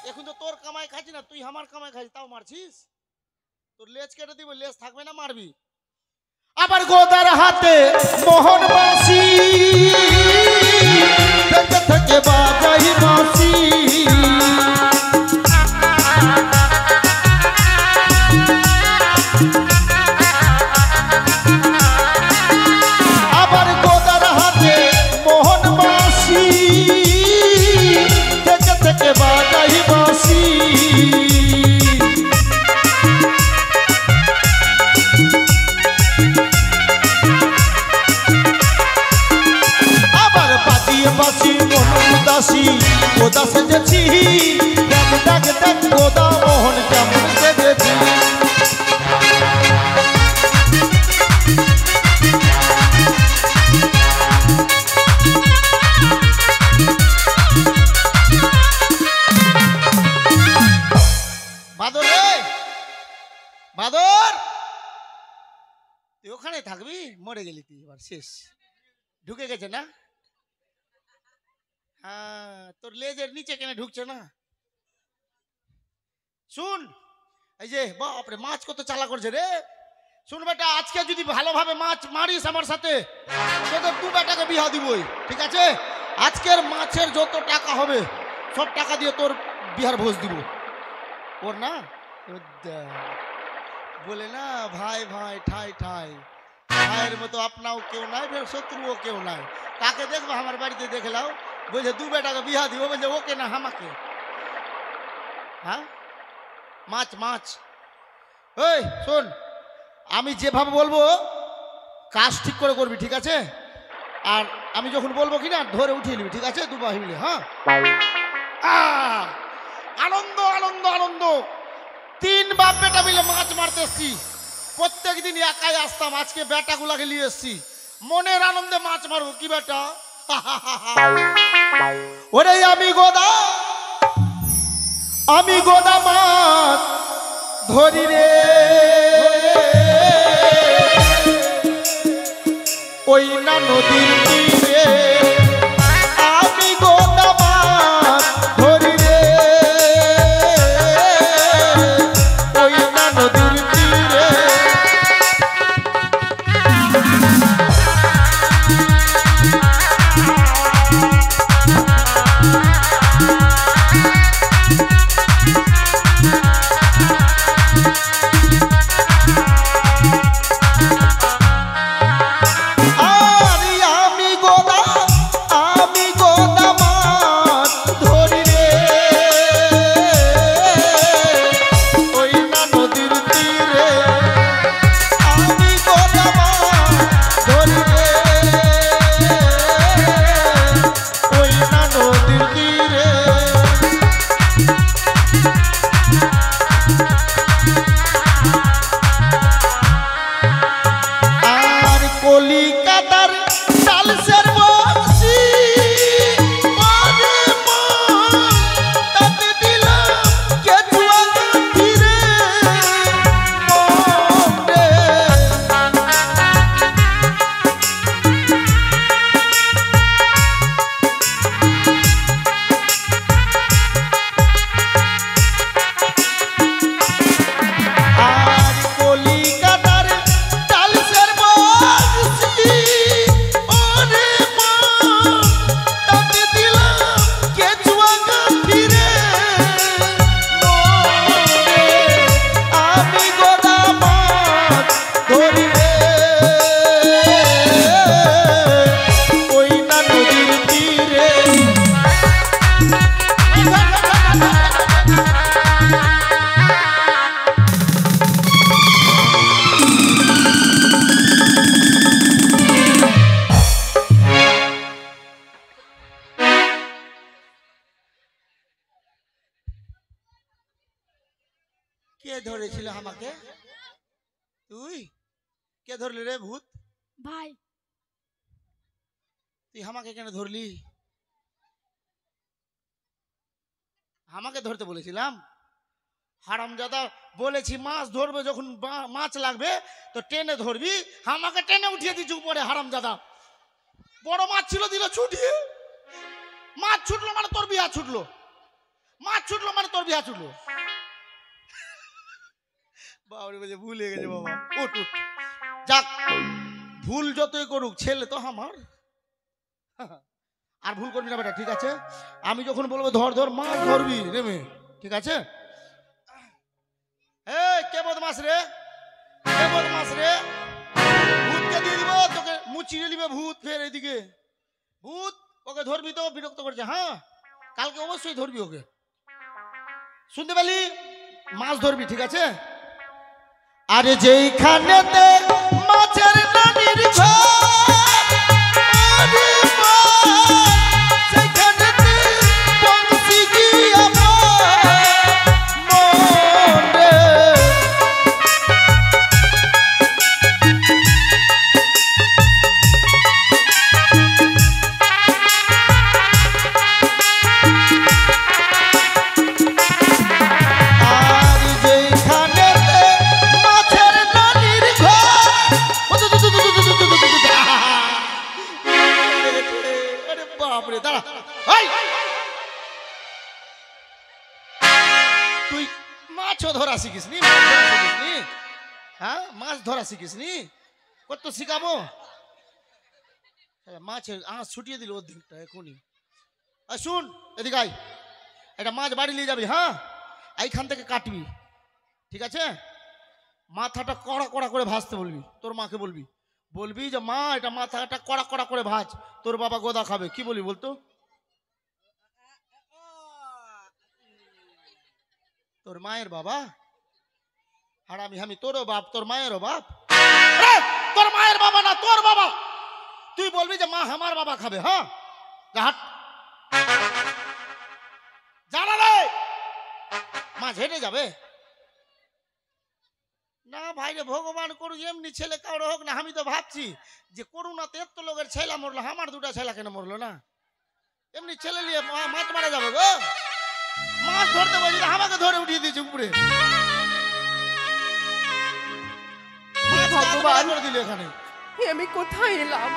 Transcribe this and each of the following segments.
এখন তো তোর কামাই খাচ্ছি না, তুই আমার কামাই খাচ্ছিস, তাও মারছিস? তোর লেজ কেটে দিব, লেজ থাকবে না, মারবি। আবার গোদার হাতে মোহন বাঁশি, থেকে থেকে বাজাই বাঁশি। আবার গোদার হাতে মোহন বাঁশি, থেকে থেকে বাজাই বাঁশি। বাসি মন উদাসী গোদা সেজেছি, দেখ দেখ দেখ গোদা মোহন কেমন সেজেছি। বাদর রে বাদর, তুই ওখানে থাকবি? মরে গেলি তুই, এবার শেষ। ঢুকে গেছে না? হ্যাঁ, তোর লেজের নিচে কেন ঢুকছে না? শুন, এই যে বাপরে মাছ কত চালা করছে রে। শুন বেটা, আজকে যদি ভালোভাবে মাছ মারিস আমার সাথে, তোদের দু বেটাকে বিয়া দিবই, ঠিক আছে? আজকের মাছের যত টাকা হবে সব টাকা দিয়ে তোর বিহার ভোজ দিব। ওর না বলে না, ভাই ভাই ঠাই ঠাই, ভাইয়ের মতো আপনাও কেউ নাই, শত্রুও কেউ নাই। কাকে দেখবো আমার বাড়িতে দেখলাও, বলছে দু বেটাকে বিয়া দিব, বলছে ওকে না আমাকে। হ্যাঁ, মাছ মাছ। এই শোন, আমি যেভাবে বলবো কাজ ঠিক করে করবি, ঠিক আছে? আর আমি যখন বলবো কি না, ধরে উঠিয়ে নিবি, ঠিক আছে? দু ভাই মিলে। হ্যাঁ, আনন্দ আনন্দ আনন্দ। তিন বাপ বেটা মিলে মাছ মারতে এসছি। প্রত্যেক দিন একাই আসতাম, আজকে বেটাগুলাকে নিয়ে এসছি। মনের আনন্দে মাছ মারবো। কি বেটা? ওরে আমি গোদা মাছ ধরি রে, ওই না নদীর তীরে। আমি গোদা মাছ ধরি রে, ওই না নদীর তীরে। কে ধরেছিল আমাকে? তুই? কে ধরলি রে ভূত? ভাই। তুই আমাকে কেন ধরলি? আমাকে ধরতে বলেছিলাম? হারামজাদা বলেছি মাছ ধরবে, যখন মাছ লাগবে তো টেনে ধরবি, আমাকে টেনে উঠিয়ে দিচ্ছি উপরে। হারামজাদা বড় মাছ ছিল, দিল ছুটিয়ে। মাছ ছুটলো মানে তোর বিয়া ছুটলো, মাছ ছুটলো মানে তোর বিয়া ছুটলো। বাবারে বলছে ভুলে গেছে বাবা, উঠ উঠ। যাক, ভুল যতই করুক ছেলে তো আমার, আর ভুল করবি না বেটা, ঠিক আছে? আমি যখন বলবো ধর ধর, মাছ ধরবি নেমে, ঠিক আছে? এই কে বদমাস রে, কে বদমাস রে? ভূতকে দিয়ে দিব তোকে, মুচিয়ে নিবে ভূত। ফের এদিকে ভূত, ওকে ধরবি তো, বিরক্ত করছে। হ্যাঁ, কালকে অবশ্যই ধরবি ওকে, শুনতে পেলি? মাছ ধরবি, ঠিক আছে? আরে যেইখানেতে মাছের নানির শিখিসনি? হ্যাঁ, মাছ ধরা শিখিসনি? কত শিখাবো? মাছের আঁশ ছুটিয়ে দিল অর্ধেকটা এখনই। শুন এদিকে আয়, একটা মাছ বাড়ি নিয়ে যাবি। হ্যাঁ, এইখান থেকে কাটবি, ঠিক আছে? মাথাটা কড়া কড়া করে ভাজতে বলবি, তোর মাকে বলবি, বলবি যে মা এটা মাথাটা কড়া কড়া করে ভাজ, তোর বাবা গোদা খাবে। কি বলবি বলতো? তোর মায়ের বাবা? আর আমি তোরও বাপ, তোর মায়েরও বাপ। তোর মায়ের বাবা না, তোর বাবা। তুই বলবি যে মা আমার বাবা খাবে। হ্যাঁ, জানা রে, মাছ হেঁটে যাবে না ভাই রে। ভগবান করুক এমনি ছেলে কারো হোক না। আমি তো ভাবছি যে করোনাতে এত লোকের ছেলে মরলো, আমার দুটা ছেলে কেন মরলো না? এমনি ছেলে নিয়ে মাছ মারা যাবে গো। মাছ ধরতে বলছি, আমাকে ধরে উঠিয়ে দিয়েছে উপরে। এখানে আমি কোথায় এলাম?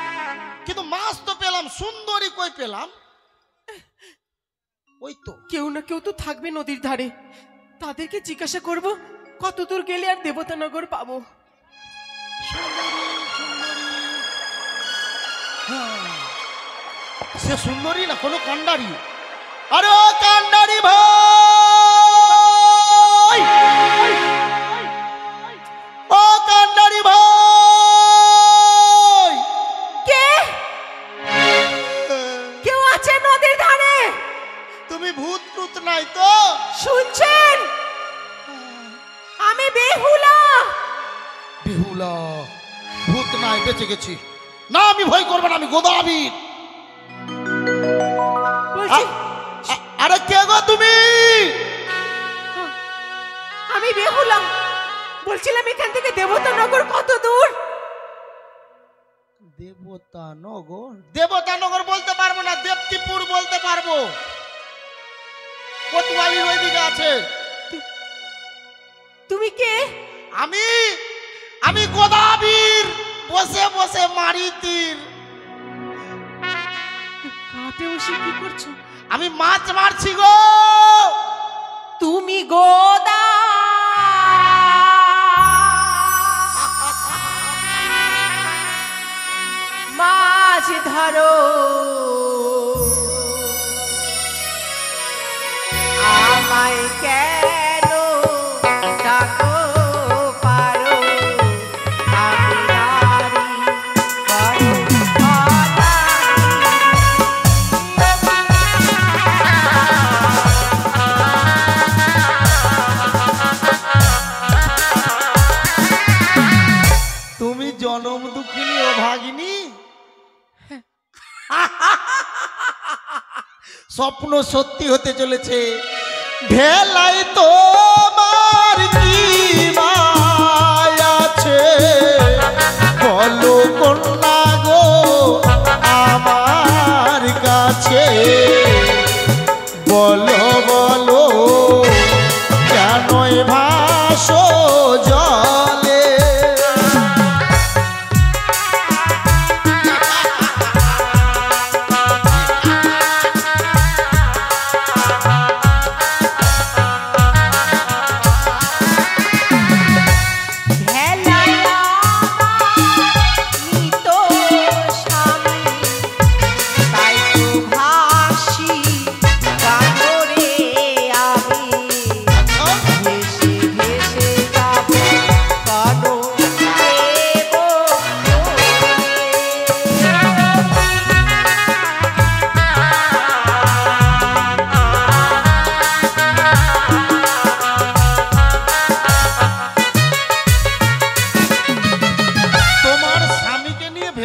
কিন্তু মাছ তো পেলাম, সুন্দরী কই পেলাম? ওই তো কেউ না কেউ তো থাকবে নদীর ধারে, তাদেরকে জিজ্ঞাসা করব কত দূর গেলে আর দেবতানগর পাবো। সে সুন্দরী না কোনো কান্ডারি? আরে ও কান্ডারি ভাই, ও কান্ডারি ভাই, কে? কেউ আছে নদীর ধারে? তুমি ভূত টুত নাই তো? শুনছেন, আমি বেহুলা। বেহুলা? ভূত নাই, বেঁচে গেছি না। আমি ভয় করবো না, আমি গোদাবীর। আরে কে গো তুমি? আমি বেহুলা, বলছিলাম এখান থেকে দেবতানগর কত দূর? দেবতানগর? দেবতানগর বলতে পারবো না, দেবতীপুর বলতে পারবো। কোতোয়ালির ওইদিকে আছে। তুমি কে? আমি গোদাবীর, বসে বসে মারি তীর। কাটে বসে কি করছো? আমি মাছ মারছি গো। তুমি গোদা? মাছ ধরো, আমায় কেন ডাকো? পারো আমি নারী তুমি জনম দুঃখিনী ও ভাগিনী। স্বপ্ন সত্যি হতে চলেছে। ভেলাই তোমার কি আছে বলো কন্যা গো আমার কাছে। বলো বলো কেন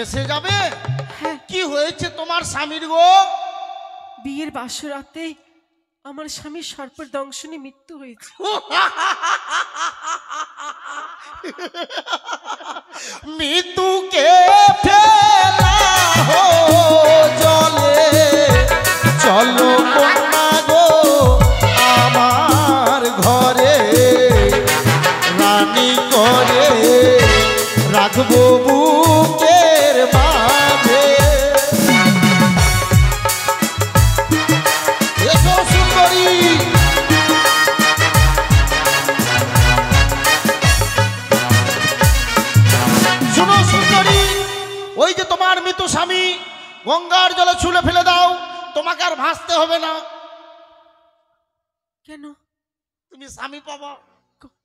ভেসে যাবে? হ্যাঁ, কি হয়েছে তোমার স্বামীর গো? বিয়ের বাসরাতে আমার স্বামীর সর্পের দংশনে মৃত্যু হয়েছে। মৃত্যুকে ফেলা হো জলে, চলো কন্যা গো আমার ঘরে, রানী করে রাখবো বুকের মাঝে। এসো সুন্দরী, শুনো সুন্দরী, ওই যে তোমার মৃত স্বামী, গঙ্গার জলে ছুঁড়ে ফেলে দাও, তোমাকে আর ভাসতে হবে না। কেন? তুমি স্বামী পাবা।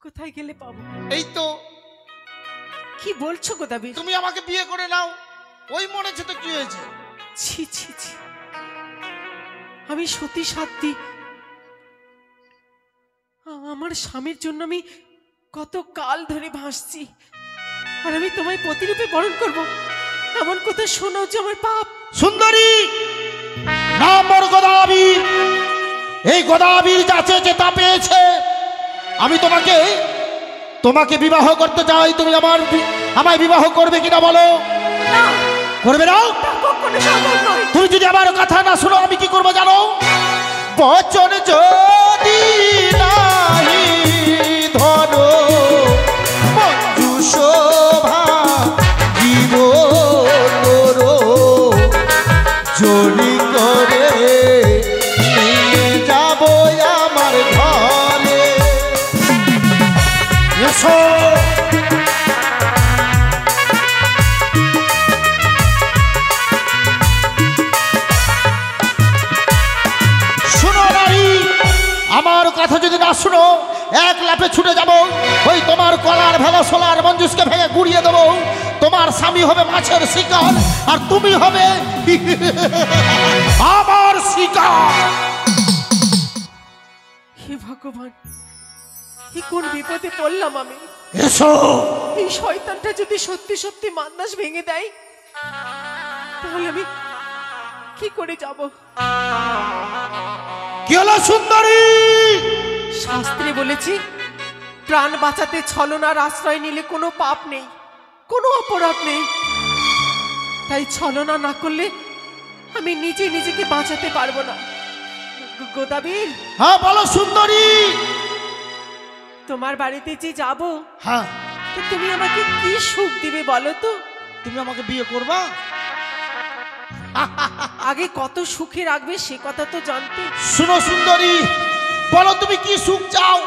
কোথায় গেলে পাবো? এই তো। কি বলছো গোদাবি? তুমি আমাকে বিয়ে করে নাও। ওই মরেছে তো কি হয়েছে? ছি ছি ছি, আমি সতী সাধ্যি, আমার স্বামীর জন্য আমি কত কাল ধরে ভাসছি, আর আমি তোমায় প্রতিরূপে বরণ করব, এমন কথা শোনো যে আমার পাপ। সুন্দরী, নাম মোর গোদাবীর। এই গোদাবীর যাচ্ছে যে তা পেয়েছে। আমি তোমাকে বিবাহ করতে চাই। তুমি আমায় বিবাহ করবে কিনা বলো? না, করবে না? তা কখনো সম্ভব নয়। তুমি যদি আমার কথা না শোনো, আমি কি করবো জানো? বচন যদি নাহি ধরো, মঞ্জু শোভা জীব করো, জড়ি করে নিয়ে যাব আমার ঘরে। এসো আমার কথা, যদি না শুনো এক লাফে ছুটে যাব, ওই তোমার কলার ভেলা সোলার মঞ্জুসকে ভেঙে গুড়িয়ে দেবো। তোমার স্বামী হবে মাছের শিকার, আর তুমি হবে আমার শিকার। হে ভগবান, কি কোন বিপদে পড়লাম আমি। এসো। এই শয়তানটা যদি সত্যি সত্যি মান্দাস ভেঙে দেয়, তাহলে আমি কি করে যাব? কি হলো সুন্দরী? শাস্ত্রে বলেছি, প্রাণ বাঁচাতে ছলনার আশ্রয় নিলে কোনো পাপ নেই, কোনো অপরাধ নেই। তাই ছলনা না করলে আমি নিজেকে বাঁচাতে পারবো না। গোদাবীর, হ্যাঁ বলো সুন্দরী। তোমার বাড়িতে যে যাব, হ্যাঁ, তো তুমি আমাকে কি সুখ দিবে বলো তো? তুমি আমাকে বিয়ে করবা? আগে কত সুখে রাখবে সে কথা তো জানতে। শুনো সুন্দরী, বলো তুমি কি সুখ চাও?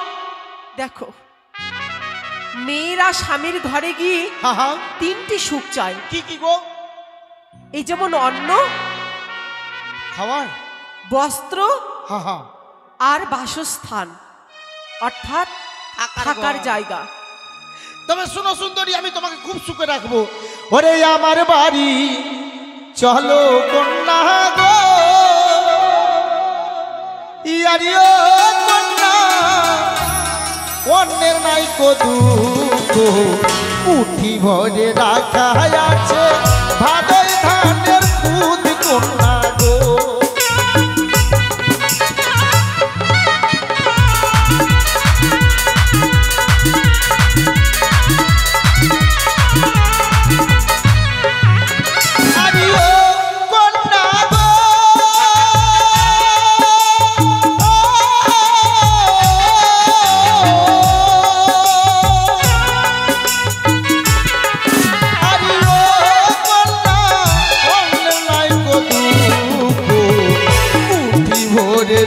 দেখো, মেয়েরা স্বামীর ঘরে গিয়ে হ্যাঁ হ্যাঁ, তিনটি সুখ চায়। কি কি গো? এই যেমন অন্ন, খাবার, বস্ত্র, হ্যাঁ হ্যাঁ, আর বাসস্থান, অর্থাৎ থাকার জায়গা। তবে শুনো সুন্দরী, আমি তোমাকে খুব সুখে রাখবো। ওরে আমার বাড়ি চলো কন্যা গো, ইয়ারিও কন্যা, অন্যের নাই কো দুঃখ, মুঠি ভরে রাখা আছে ভাদই ধানের খুদ কন্যা গো।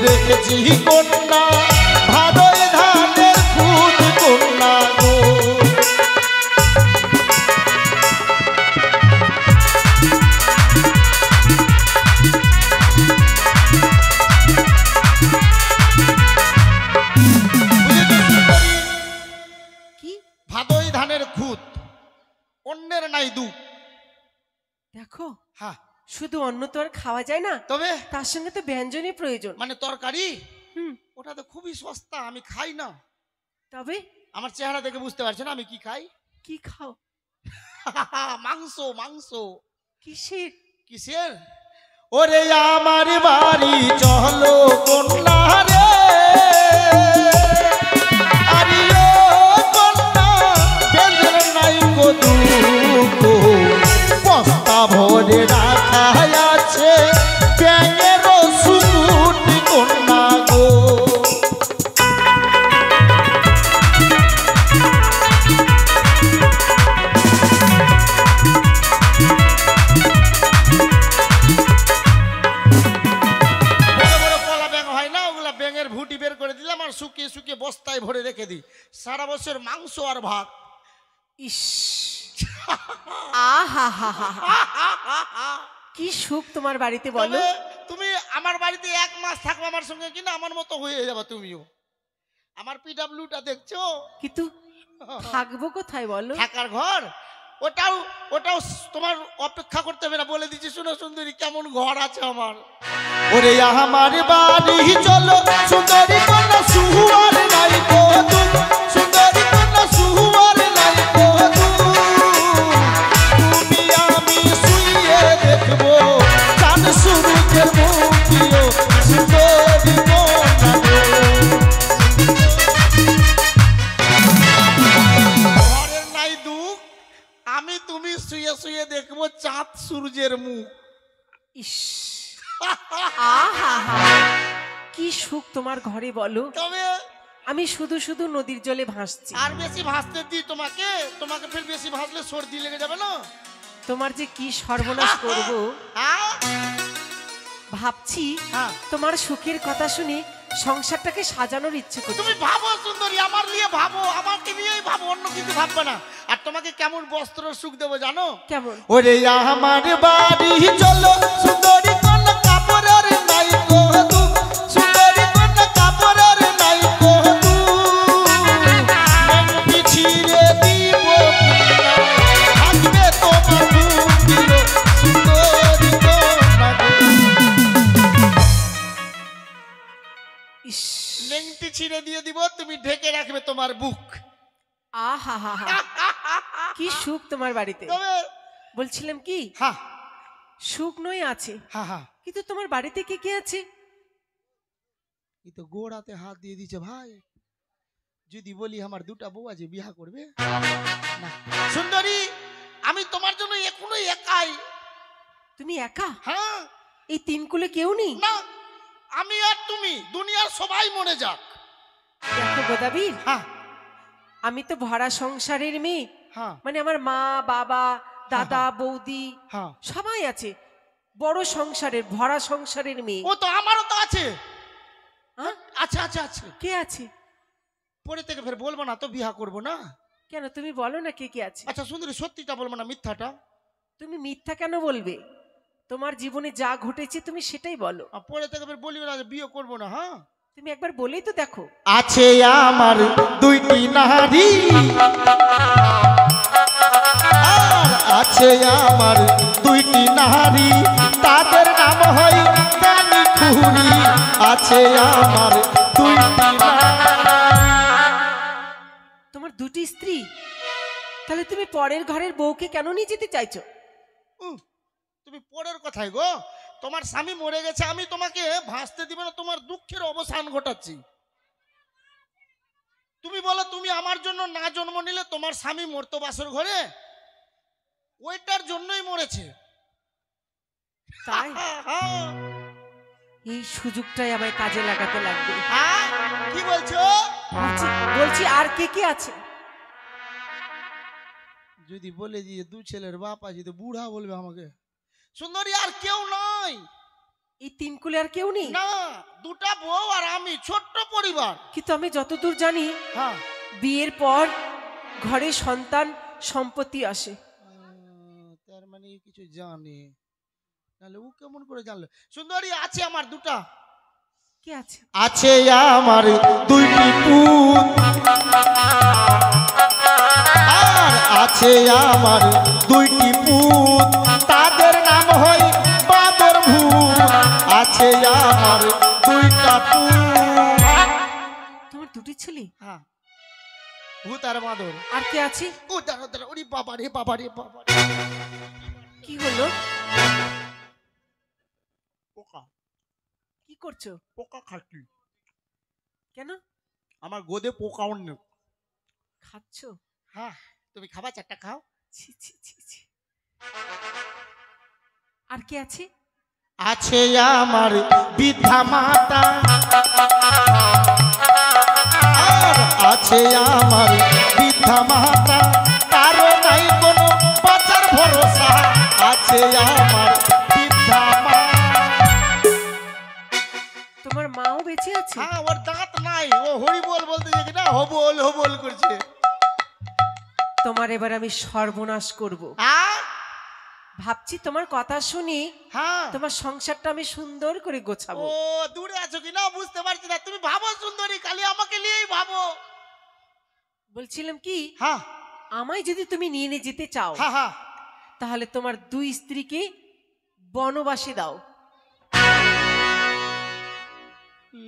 রেখেছি কন্যা, ভাদই ধানের খুদ কন্যা গো। কি? ভাদই ধানের খুদ, অন্যের নাই দুঃখ। দেখো, হ্যাঁ, শুধু অন্ন তো আর খাওয়া যায় না, তবে তার সঙ্গে তো ব্যঞ্জনের প্রয়োজন। মানে তরকারি, হুম, ওটা তো খুবই সস্তা, আমি খাই না। তবে আমার চেহারা দেখে বুঝতে পারছো না আমি কি খাই? কি খাও? মাংস, মাংস। কিসের? কিসের? ওরে আমার বাড়ি চলো কন্যা রে, আরে ও কন্যা বেঁধে নাই গো দুঃখ, বস্তা ভরে রাখা আছে ব্যাঙের সুকুট কন্যা গো। ভুটি বের করে দিলাম আর শুকিয়ে শুকিয়ে বস্তায় ভরে রেখে দিই, সারা বছর মাংস আর ভাত। ইস, আহা হা হা, কি সুখ তোমার বাড়িতে বলো। তুমি আমার বাড়িতে 1 মাস থাকবে আমার সঙ্গে, কিনা আমার মতো হয়ে যাবে তুমিও। আমার পিডব্লিউটা দেখছো? কিন্তু থাকবো কোথায় বলো? থাকার ঘর ওটাও ওটাও তোমার অপেক্ষা করতে হবে না, বলে দিচ্ছি শুনো সুন্দরী কেমন ঘর আছে আমার। ওরে আমার বাড়ি চলো সুন্দরী কন্যা সুহুয়ার নাই গো তুম, সুন্দরী কন্যা সুহুয়ার নাই গো তুম, তুমি আমি শুয়ে দেখবো চাঁদ সূর্যের মুখিও সুন্দরী কন্যা গো। ঘরের নাই দুঃখ, আমি তুমি শুয়ে শুয়ে দেখবো চাঁদ সূর্যের মুখ। ইস, আহা হা, কি সুখ তোমার ঘরে বলো। তবে আমি শুধু শুধু নদীর জলে ভাসছি। আর বেশি ভাসতে দিই তোমাকে, তোমাকে ফের বেশি ভাসলে সর্দি লেগে যাবে না। তোমার যে কি সর্বনাশ করব ভাবছি। তোমার সুখের কথা শুনে সংসারটাকে সাজানোর ইচ্ছে করছে। তুমি ভাবো সুন্দরী, আমার নিয়ে ভাবো, আমাকে নিয়েই ভাবো, অন্য কিছু ভাববে না। আর তোমাকে কেমন বস্ত্র সুখ দেবো জানো? কেমন? ওরে আমার বাড়ি চলো সুন্দরী কন্যা কাপড়ের নাই গো তুম, সুন্দরী কন্যা কাপড়ের নাই গো তুম, পিছিয়ে দিব থাকবে তোমার বুক সুন্দরী কন্যা গো। ইস, লেংটি ছিঁড়ে দিয়ে দিব, তুমি ঢেকে রাখবে তোমার বুক। আহা হা হা, কি সুখ তোমার বাড়িতে। তবে বলছিলাম কি, হ্যাঁ সুখ নয় আছে, হ্যাঁ হ্যাঁ, কিন্তু তোমার বাড়িতে কি কি আছে? এই তো গোড়াতে হাত দিয়ে দিচ্ছে ভাই। যদি বলি আমার 2টা বউ আছে বিয়া করবে না। সুন্দরী আমি তোমার জন্য এখনো একাই। তুমি একা? হ্যাঁ। এই 3 কুলে কেউ নেই? না, আমি আর তুমি, দুনিয়ার সবাই মরে যাক। দেখো গোদাবীর, হ্যাঁ আমি তো ভরা সংসারের মেয়ে। হ্যাঁ মানে আমার মা বাবা দাদা বৌদি হ্যাঁ, সবাই আছে, বড় সংসারের ভরা সংসারের মেয়ে। ও তো আমারও তো আছে। হ্যাঁ? আচ্ছা আচ্ছা আচ্ছা, কে আছে? পরে থেকে ফের বলবো না তো, বিয়া করবো না। কেন, তুমি বলো না কে কে আছে। আচ্ছা সুন্দরী সত্যিটা বলবো না মিথ্যাটা? তুমি মিথ্যা কেন বলবে? তোমার জীবনে যা ঘটেছে তুমি সেটাই বলো। পরে থেকে ফের বলিও না যে বিয়ে করবো না। হ্যাঁ, তুমি একবার বলেই তো দেখো। আছে আমার 2টি নারী, আর আছে আমার 2টি নারী, তাদের নাম হয় কানি খুরি। আছে আমার 2টি তোমার 2টি স্ত্রী, তাহলে তুমি পরের ঘরের বউকে কেন নিয়ে যেতে চাইছো? তুমি পরের কথাই গো, তোমার স্বামী মরে গেছে, আমি তোমাকে ভাসতে দিব না, তোমার দুঃখের অবসান ঘটাচ্ছি। তুমি বলো তুমি আমার জন্য না জন্ম নিলে তোমার স্বামী মরতো বাসর ঘরে, ওইটার জন্যই মরেছে। তাই এই সুযোগটাই আমায় কাজে লাগাতে লাগবে। হ্যাঁ কি বলছো? বলছি আর কে কে আছে? যদি বলে দিয়ে 2 ছেলের বাপ আছে তো বুড়া বলবে আমাকে। সুন্দরী আর কেউ নাই, এই 3 কুলে আর কেউ নেই? না, 2টা বউ আর আমি, ছোট্ট পরিবার। কিন্তু আমি যতদূর জানি হ্যাঁ, বিয়ের পর ঘরে সন্তান সম্পত্তি আসে। তার মানে কিছু জানে, তাহলে ও কেমন করে জানলো? সুন্দরী আছে আমার 2টা। কি আছে? আছে আমার 2টি পুত, আর আছে আমার 2টি পুত, তাদের নাম হয় বাদর ভূত। আছে আমার 2টা পুত। তোমার 2টি ছেলে? হ্যাঁ, ভূত আর বাদর। আর কে আছে? ও দাঁড়া দাঁড়া, ওরে বাবা রে বাবা রে বাবা। কি হলো? পোকা কি করছো? পোকা খাচ্ছি। কেন আমার গোদে পোকা অন্য। খাচ্ছো? হ্যাঁ, তুমি খাবা? চারটা খাও। ছি ছি ছি ছি। আর কে আছে? আছে আমার বৃদ্ধা মাতা, আর আছে আমার বৃদ্ধা মাতা, কারো নাই কোনো বাঁচার ভরসা। আছে আমার বৃদ্ধা মা। তোমার মাও বেঁচে আছে? হ্যাঁ, ওর দাঁত নাই, ও হরি বল বলতে যে কিনা হবল হবল করছে। তোমার এবার আমি সর্বনাশ করব। হ্যাঁ ভাবছি তোমার কথা শুনি হ্যাঁ, তোমার সংসারটা আমি সুন্দর করে গোছাবো। ও দূরে আছো কি না বুঝতে পারছি না। তুমি ভাবো সুন্দরী, খালি আমাকে নিয়েই ভাবো। বলছিলাম কি, হ্যাঁ আমায় যদি তুমি নিয়ে নিয়ে যেতে চাও হ্যাঁ হ্যাঁ, তাহলে তোমার দুই স্ত্রীকে বনবাসে দাও।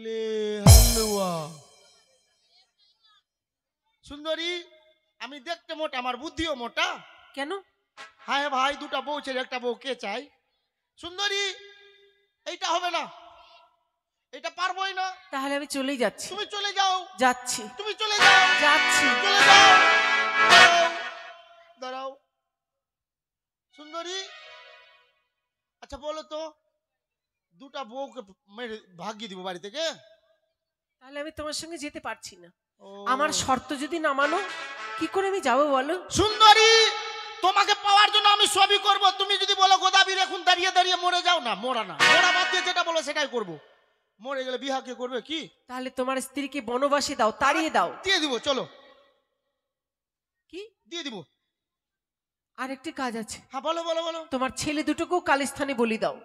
লে হালুয়া। সুন্দরী, আমি দেখতে মোটা, আমার বুদ্ধিও মোটা। কেন? হ্যাঁ ভাই, দুটা বউ ছেলে একটা বউ কে চাই? সুন্দরী, এইটা হবে না, এটা পারবোই না। তাহলে আমি চলেই যাচ্ছি। তুমি চলে যাও। যাচ্ছি। তুমি চলে যাও। যাচ্ছি। চলে যাও। দাঁড়াও, দাঁড়াও। সুন্দরী, আচ্ছা বলো তো, দুটা বউকে মেরে ভাগিয়ে দিব বাড়ি থেকে? তাহলে আমি তোমার সঙ্গে যেতে পারছি না। ও। আমার শর্ত যদি না মানো, কি করে আমি যাবো বলো? সুন্দরী, তোমাকে পাওয়ার জন্য আমি সবই করব। তুমি যদি বলো গোদাবীর এখন দাঁড়িয়ে দাঁড়িয়ে মরে যাও, না মোরা না, মোরা বাদ দিয়ে যেটা বলো সেটাই করব। মরে গেলে বিহা কে করবে? কি তাহলে তোমার স্ত্রীকে বনবাসে দাও, তাড়িয়ে দাও। দিয়ে দিব, চলো কি? দিয়ে দিব। আর একটি কাজ আছে। হ্যাঁ বলো বলো বলো। তোমার ছেলে দুটোকেও কালিস্থানে বলি দাও।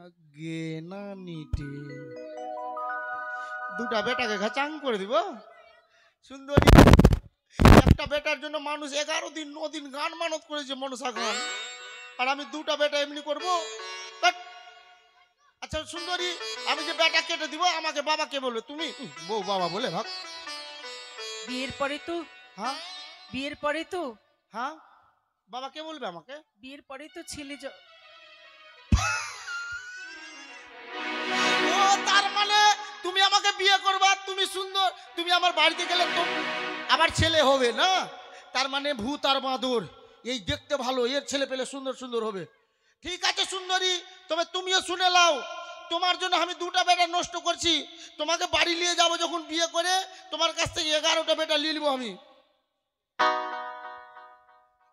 আগে না নিটে দুটা বেটাকে ঘাচাং করে দিব। সুন্দরী, একটা বেটার জন্য মানুষ 11 দিন 9 দিন গান মানত করেছে, মনসা গান, আর আমি দুটা বেটা এমনি করব? বাট, আচ্ছা সুন্দরী, আমি যে বেটা কেটে দিব, আমাকে বাবা কে বলবে? তুমি বউ বাবা বলে ভাগ। বিয়ের পরে তো হ্যাঁ বিয়ের পরে তো হ্যাঁ, বাবা কে বলবে আমাকে? বিয়ের পরে তো ছেলে ও, তার মানে তুমি আমাকে বিয়ে করবা, তুমি সুন্দর, তুমি আমার বাড়িতে গেলে তো আবার ছেলে হবে না? তার মানে ভূত আর বাঁদর, এই দেখতে ভালো, এর ছেলে পেলে সুন্দর সুন্দর হবে। ঠিক আছে সুন্দরী, তবে তুমিও শুনে নাও, তোমার জন্য আমি দুটা বেটা নষ্ট করছি। তোমাকে বাড়ি নিয়ে যাব যখন বিয়ে করে, তোমার কাছ থেকে 11টা বেটা নিয়ে নিবো আমি।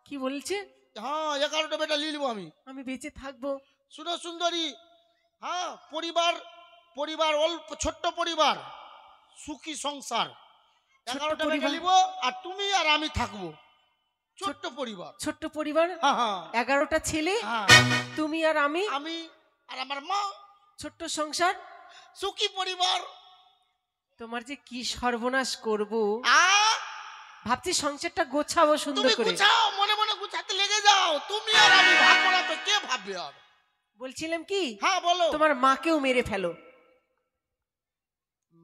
কি বলছে? হ্যাঁ, 11টা বেটা নিয়ে নিবো আমি। আমি বেঁচে থাকবো? শুনো সুন্দরী, হ্যাঁ, পরিবার পরিবার অল্প, ছোট্ট পরিবার, সুখী সংসার, 11টা বেটা নিব, আর তুমি আর আমি থাকবো, ছোট্ট পরিবার। ছোট্ট পরিবার, হ্যাঁ হ্যাঁ 11টা ছেলে, হ্যাঁ, তুমি আর আমি আর আমার মা, ছোট্ট সংসার, সুখী পরিবার। তোমার যে কি সর্বনাশ করব, আ ভাবছি সংসারটা গোছাবো সুন্দর তুমি করে। গুছাও, মনে মনে গুছাতে লেগে যাও। তুমি আর আমি ভাববো না তো কে ভাববে? আর বলছিলাম কি, হ্যাঁ বলো। তোমার মাকেও মেরে ফেলো।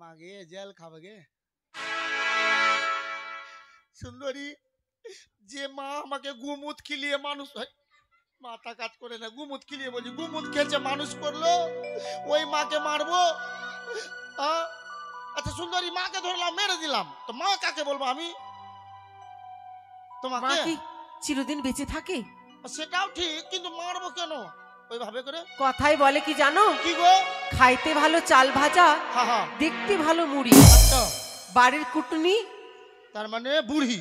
মাগে জেল খাবে গে। সুন্দরী, যে মা আমাকে গুমুত খিলিয়ে মানুষ, মাথা কাজ করে না, গুমুত খিলিয়ে বলি, গুমুত খেয়েছে মানুষ করলো, ওই মাকে মারবো? আচ্ছা সুন্দরী, মাকে ধরলাম মেরে দিলাম, তো মা কাকে বলবো আমি? মা তোমাকে? কি চিরদিন বেঁচে থাকে? সেটাও ঠিক, কিন্তু মারবো কেন ওইভাবে করে? কথাই বলে কি জানো? কি গো? খাইতে ভালো চাল ভাজা, হ্যাঁ হ্যাঁ, দেখতে ভালো মুড়ি, আচ্ছা, বাড়ির কুটুনি, তার মানে বুড়ি,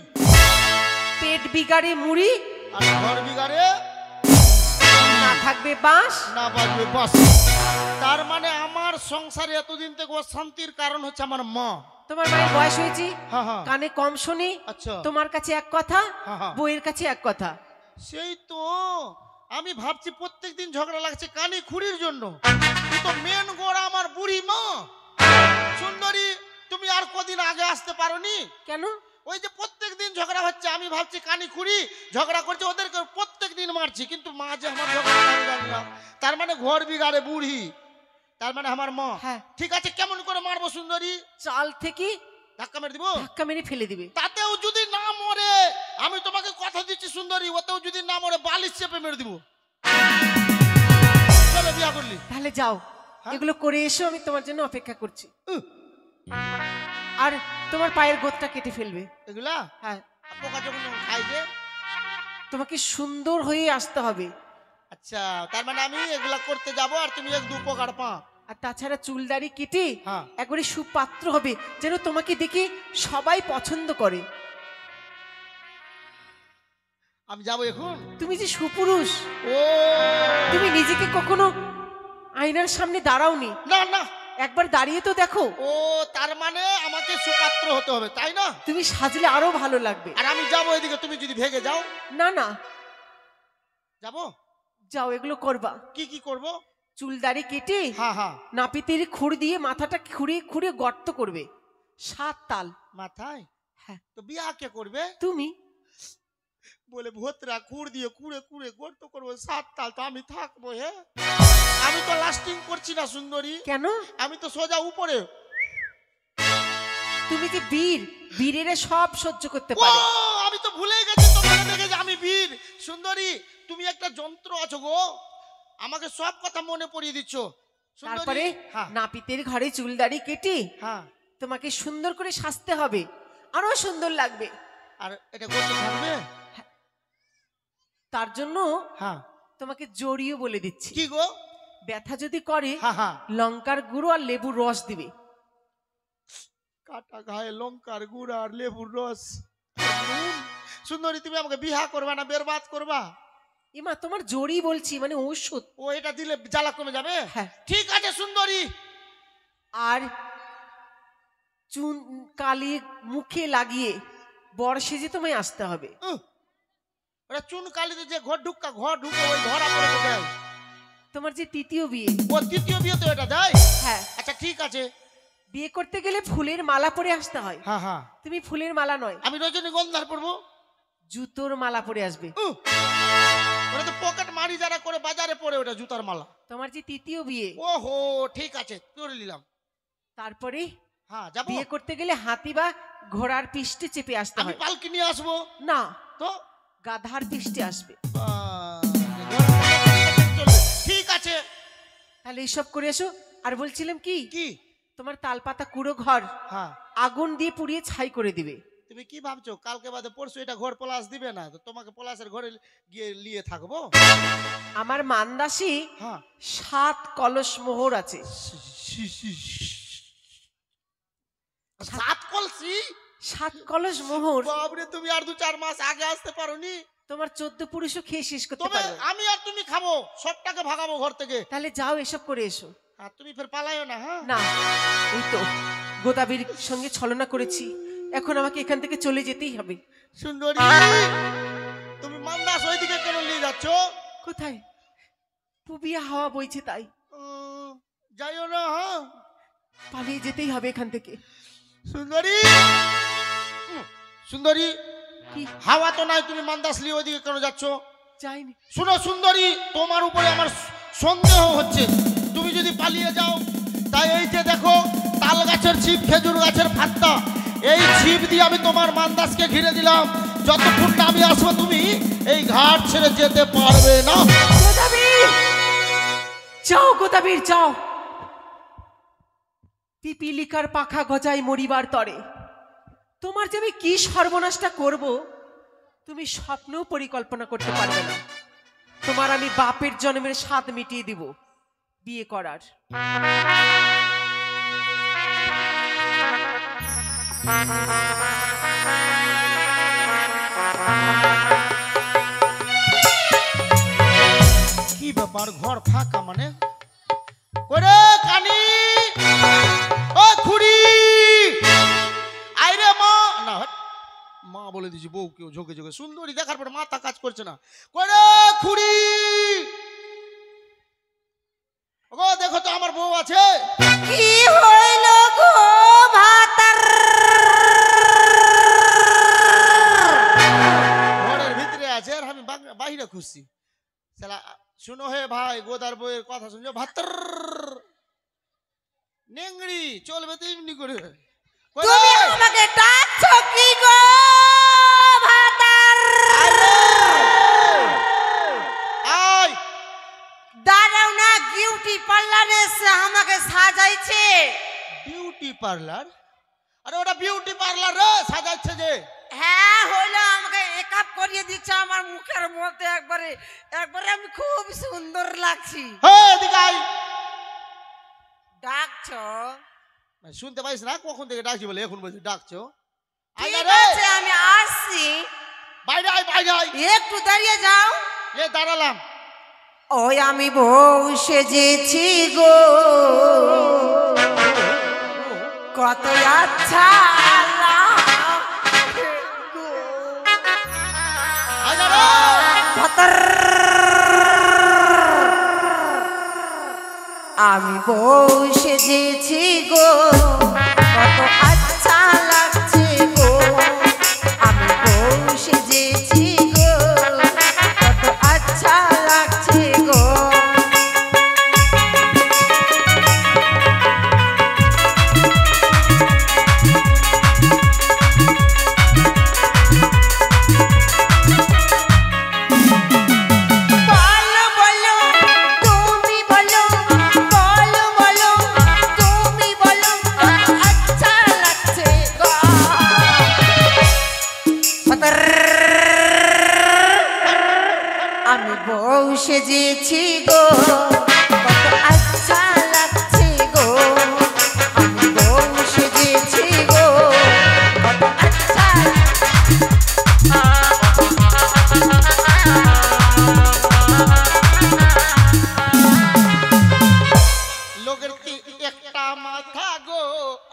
পেট বিগাড়ে মুড়ি, আর ঘর বিগাড়ে না থাকবে বাঁশ, না বাজবে বাস। তার মানে আমার সংসারে এতদিন থেকে অশান্তির কারণ হচ্ছে আমার মা। তোমার মায়ের বয়স হয়েছে, হ্যাঁ হ্যাঁ, কানে কম শুনি, আচ্ছা, তোমার কাছে এক কথা, হ্যাঁ হ্যাঁ, বইয়ের কাছে এক কথা। সেই তো আমি ভাবছি প্রত্যেকদিন ঝগড়া লাগছে কানে খুঁড়ির জন্য, কিন্তু মেন গোড়া আমার বুড়ি মা। সুন্দরী, তুমি আর কদিন আগে আসতে পারোনি? কেন? ওই যে প্রত্যেকদিন ঝগড়া হচ্ছে, আমি ভাবছি কানি খুঁড়ি ঝগড়া করছে, ওদেরকে প্রত্যেকদিন মারছি, কিন্তু মা যে আমার ঝগড়া করে না, তার মানে ঘর বিগাড়ে বুড়ি, তার মানে আমার মা। হ্যাঁ। ঠিক আছে, কেমন করে মারবো সুন্দরী? চাল থেকে ধাক্কা মেরে দিব, ধাক্কা মেরে ফেলে দিবে। তাতেও যদি না মরে, আমি তোমাকে কথা দিচ্ছি সুন্দরী, ওতেও যদি না মরে বালিশ চেপে মেরে দিব। চলো বিয়া করলি। তাহলে যাও, হ্যাঁ? এগুলো করে এসো, আমি তোমার জন্য অপেক্ষা করছি। আর তোমার পায়ের গোদটা কেটে ফেলবে। এগুলা হ্যাঁ, পোকা যখন খাই যে। তোমাকে সুন্দর হয়ে আসতে হবে। আচ্ছা, তার মানে আমি এগুলা করতে যাব আর তুমি এক দু পোকার পা। আর তাছাড়া চুলদাড়ি কেটে হ্যাঁ। একবারে সুপাত্র হবে, যেন তোমাকে দেখে সবাই পছন্দ করে। আমি যাব এখন। তুমি যে সুপুরুষ, ও তুমি নিজেকে কখনো আয়নার সামনে দাঁড়াওনি, না না, একবার দাঁড়িয়ে তো দেখো। ও তার মানে আমাকে সুপাত্র হতে হবে, তাই না? তুমি সাজলে আরো ভালো লাগবে। আর আমি যাবো এদিকে, তুমি যদি ভেগে যাও। না না, যাবো। যাও, এগুলো করবা। কি কি করব? চুলদাড়ি কেটে হ্যাঁ হ্যাঁ, নাপিতের খুঁড় দিয়ে মাথাটা খুঁড়িয়ে খুঁড়িয়ে গর্ত করবে 7 তাল। মাথায়? হ্যাঁ। তো বিয়া কে করবে? তুমি। বলে ভোতরা কুড় দিয়ে কুড়ে কুড়ে গর্ত করবো 7 তাল, তো আমি থাকবো? হে, আমি তো লাস্টিং করছি না সুন্দরী। কেন? আমি তো সোজা উপরে। তুমি যে বীর, বীরের সব সহ্য করতে ও পারে। আমি তো ভুলে গেছি, তোমাকে দেখে যে আমি বীর। সুন্দরী, তুমি একটা যন্ত্র আছো গো, আমাকে সব কথা মনে পড়িয়ে দিচ্ছ। সুন্দরী, তারপরে হ্যাঁ নাপিতের ঘরে চুলদাড়ি কেটে হ্যাঁ, তোমাকে সুন্দর করে সাজতে হবে, আরো সুন্দর লাগবে। আর এটা করতে থাকবে। তার জন্য হ্যাঁ। তোমাকে জড়িয়ে বলে দিচ্ছি, কি গো? ব্যথা যদি করে হ্যাঁ হ্যাঁ, লঙ্কার গুঁড়ো আর লেবুর রস দিবে। কাটা গায়ে লঙ্কার গুড় আর লেবুর রস। সুন্দরী, তুমি আমাকে বিহা করবা না বেরবাদ করবা? এমা, তোমার জড়ি বলছি, মানে ঔষধ। ও এটা দিলে জ্বালা কমে যাবে? হ্যাঁ। ঠিক আছে সুন্দরী। আর চুন কালি মুখে লাগিয়ে বর সেজে তোমায় আসতে হবে। ওরা চুন কালিতে যে ঘর ঢুকে ওই ধরা পড়ে দেয়। তোমার যে তৃতীয় বিয়ে। ও তৃতীয় বিয়ে তো এটা দেয়? হ্যাঁ। আচ্ছা ঠিক আছে। বিয়ে করতে গেলে ফুলের মালা পরে আসতে হয়। হ্যাঁ হ্যাঁ, তুমি ফুলের মালা নয়, আমি রজনীগন্ধার পরবো। জুতোর মালা পরে আসবে। ওটা তো পকেট মারি যারা করে বাজারে পড়ে, ওটা জুতার মালা। তোমার যে তৃতীয় বিয়ে। ওহো, ঠিক আছে, করে নিলাম। তারপরে হ্যাঁ, যাবো। বিয়ে করতে গেলে হাতি বা ঘোড়ার পিষ্টে চেপে আসতে আমি হয়। পালকি নিয়ে আসবো না, তো? গাধার পিষ্টে আসবে। ঠিক আছে। তাহলে এইসব করে এসো। আর বলছিলাম কি, কি? তোমার তালপাতা কুড়ো ঘর হ্যাঁ, আগুন দিয়ে পুড়িয়ে ছাই করে দিবে। তুমি কি ভাবছো কালকে বাদে পরশু এটা ঘর পলাশ দিবে না? তো তোমাকে পলাশের ঘরে গিয়ে নিয়ে থাকবো। আমার মান্দাসী হ্যাঁ, 7 কলস মোহর আছে। 7 কলসি? 7 কলস মোহর। বাবরে, তুমি আর 2-4 মাস আগে আসতে পারোনি? তোমার 14 পুরুষও খেয়ে শেষ করতে তবে পারবে। আমি আর তুমি খাবো, সবটাকে ভাগাবো ঘর থেকে। তাহলে যাও, এসব করে এসো। আর তুমি ফের পালাইও না। হ্যাঁ না, এই তো গোদাবীর সঙ্গে ছলনা করেছি, এখন আমাকে এখান থেকে চলে যেতেই হবে। সুন্দরী, তুমি মান্দাস ওইদিকে কেন নিয়ে যাচ্ছ? কোথায়? পুবিয়া হাওয়া বইছে তাই। যাইও না। হ্যাঁ, পালিয়ে যেতেই হবে এখান থেকে। সুন্দরী, সুন্দরী, কি? হাওয়া তো নাই, তুমি মান্দাস নিয়ে ওইদিকে কেন যাচ্ছ? যাইনি। শুনো সুন্দরী, তোমার উপরে আমার সন্দেহ হচ্ছে। তুমি যদি পালিয়ে যাও, তাই এই যে দেখো তাল গাছের ছিপ, খেজুর গাছের পাতা, এই ছিপ দিয়ে আমি তোমার মান্দাসকে ঘিরে দিলাম। যতক্ষণ না আমি আসবো, তুমি এই ঘাট ছেড়ে যেতে পারবে না। গোদাবীর, যাও গোদাবীর যাও। পিপিলিকার পাখা গজায় মরিবার তরে। তোমার যে আমি কি সর্বনাশটা করব, তুমি স্বপ্নেও পরিকল্পনা করতে পারবে না। তোমার আমি বাপের জন্মের স্বাদ মিটিয়ে দিব বিয়ে করার। কি ব্যাপার, ঘর ফাঁকা মানে? ওরে কানি, ও খুড়ি, আইরে মা। না, হট, মা বলে দিছি, বউ কেউ ঝোঁকে ঝোঁকে। সুন্দরী দেখার পর মাথা কাজ করছে না। ওরে খুড়ি, ও দেখো তো আমার বউ আছে। কি হইল গো ভাতার? ঘরের ভিতরে আছে আর আমি বাহিরে খুঁজছি। শালা, শুনো হে ভাই, গোদার বউয়ের কথা শুনছো? ভাতর নেংড়ি চলবে তো এমনি করে। কই তুমি রে? আমাকে ডাকছো কি গো ভাতার? আয় দাঁড়াও না, বিউটি পার্লারে এসে আমাকে সাজাইছে। Beauty parlour? আরে ওটা বিউটি পার্লার রে, সাজাচ্ছে যে। হ্যাঁ হইলো, আমাকে মেকআপ করিয়ে দিচ্ছে আমার মুখের মধ্যে একবারে একবারে আমি খুব সুন্দর লাগছি। হে এদিকে আয়। ডাকছো? শুনতে পাইস না কখন থেকে ডাকছি বলে এখন বলছি ডাকছো। আয় না ঠিক রে, আছে আমি আসছি, বাইরে আয় বাইরে আয়। একটু দাঁড়িয়ে যাও। এ দাঁড়ালাম। ওই আমি বউ সেজেছি গো, কত আচ্ছা লাগছে গো। আয় না রে। ভাতার, আমি বউ সেজেছি গো, কত আচ্ছা লাগছে গো। আমি বউ সেজেছি গো, কত আচ্ছা লাগছে গো। বলো বলো তুমি বলো, বলো বলো তুমি বলো, কত আচ্ছা লাগছে গো। ভাতার, আমি বউ সেজেছি গো, কত আচ্ছা লাগছে গো। আমি বউ সেজেছি গো, কত আচ্ছা। লোকের একটা মাথা গো,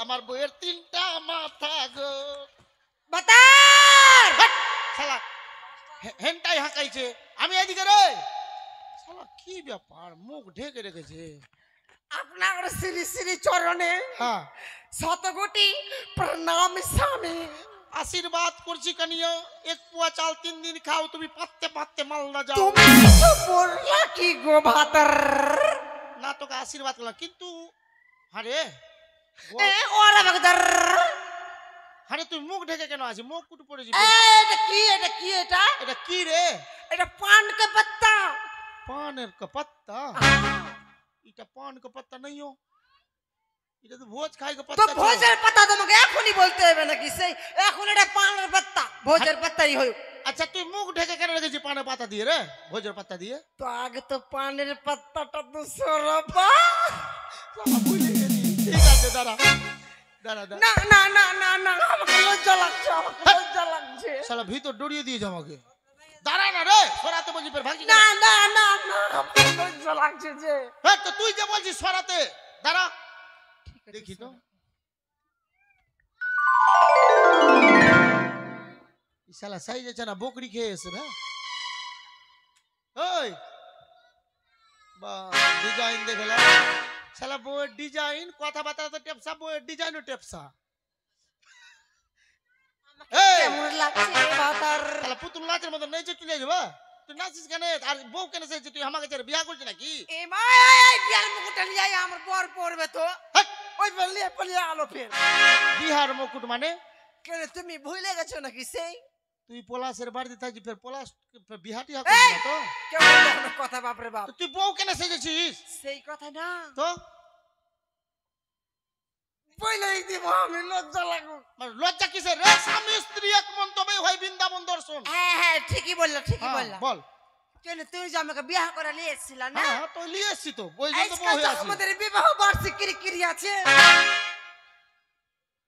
আমার বইয়ের তিনটা মাথা গো। ভাতার, হাট! শালা হেনটাই হাঁকাইছে, আমি এদিকে রে। শালা কি ব্যাপার, মুখ ঢেকে রেখেছে। আপনার শ্রী শ্রী চরণে হ্যাঁ শতকোটি প্রণাম স্বামী। আশীর্বাদ করছি কানিয়া, এক পোয়া চাল 3 দিন খাও, তুমি পাততে পাততে মালদা যাও। তুমি কিছু বললা কি গো ভাতার? না তোকে আশীর্বাদ করলাম কিন্তু আরে এ ওরা ভাতার, আরে তুই মুখ ঢেকে কেন আছিস, মুখ কুটু পড়েছি। এটা কি এটা কি এটা? এটা কি রে? এটা পান কা पत्ता। पान का पत्ता? এটা পান का पत्ता नहीं हो, এটা তো ভোজ খাই का তো पत्ता। ভোজের পাতা তোমাকে এখনই বলতে হবে নাকি? সেই এখন এটা পানের পাতা, ভোজের পাতাই হয়। আচ্ছা তুই মুখ ঢেকে কেন রেখেছিস পানের পাতা দিয়ে রে, ভোজের পাতা দিয়ে? তো আগে তো পানের পাতাটা তো সরবা। শালা ভুলে গেছি। ঠিক আছে দাঁড়া দাঁড়া দাঁড়া। না না না না না, আমাকে লজ্জা লাগছে, আমাকে লজ্জা লাগছে। শালা ভিতর ডরিয়ে দিয়েছে আমাকে। দাঁড়া না রে, সরাতে বলছি ফের ভাগি না না। না না না, আমাকে লজ্জা লাগছে যে। হ্যাঁ তো তুই যে বলছিস সরাতে, দাঁড়া দেখি তো। এই শালা সাইজ আছে না, বকরি খেয়ে এসে ভাই। ওই বা ডিজাইন দেখলাম, শালা বইয়ের ডিজাইন, কথাবার্তা তো টেপসা, বইয়ের ডিজাইনও টেপসা। এই কেমন লাগছে ভাতার? শালা পুতুল নাচের মতো নেচে চলে যাবে। তুই নাচিস কেন আর বউ কেন চাইছিস, তুই আমাকে ছেড়ে বিয়া করছিস নাকি? এ মা, এই বিয়ার মুকুটটা নিয়ে আয়, আমার বর পড়বে তো। হাট! ওই বললে পলিয়ে আলো ফের। বিহার মুকুট মানে? কেন তুমি ভুলে গেছো নাকি? সেই তুই পলাশের বাড়িতে থাকি, ফের পলাশ ফের বিহাটি এই! হাঁকছিস না তো? কেমন দেখো কথা বাপরে বাপ। তো তুই বউ কেন সেজেছিস সেই কথা না তো? বলেই দিব, আমি লজ্জা লাগুক। মানে লজ্জা কিসের রে? স্বামী স্ত্রী এক মন্তব্যে হয় বৃন্দাবন দর্শন। হ্যাঁ হ্যাঁ ঠিকই বললা, ঠিকই হ্যাঁ, বললা। বল। কেন তুমি যে আমাকে বিবাহ করে নিয়ে এসেছিলা না? হ্যাঁ তো নিয়ে এসছি তো, ওই জন্য তো বউ আজকাল হয়ে তো আছি। আমাদের বিবাহ বার্ষিকী কিরি আছে।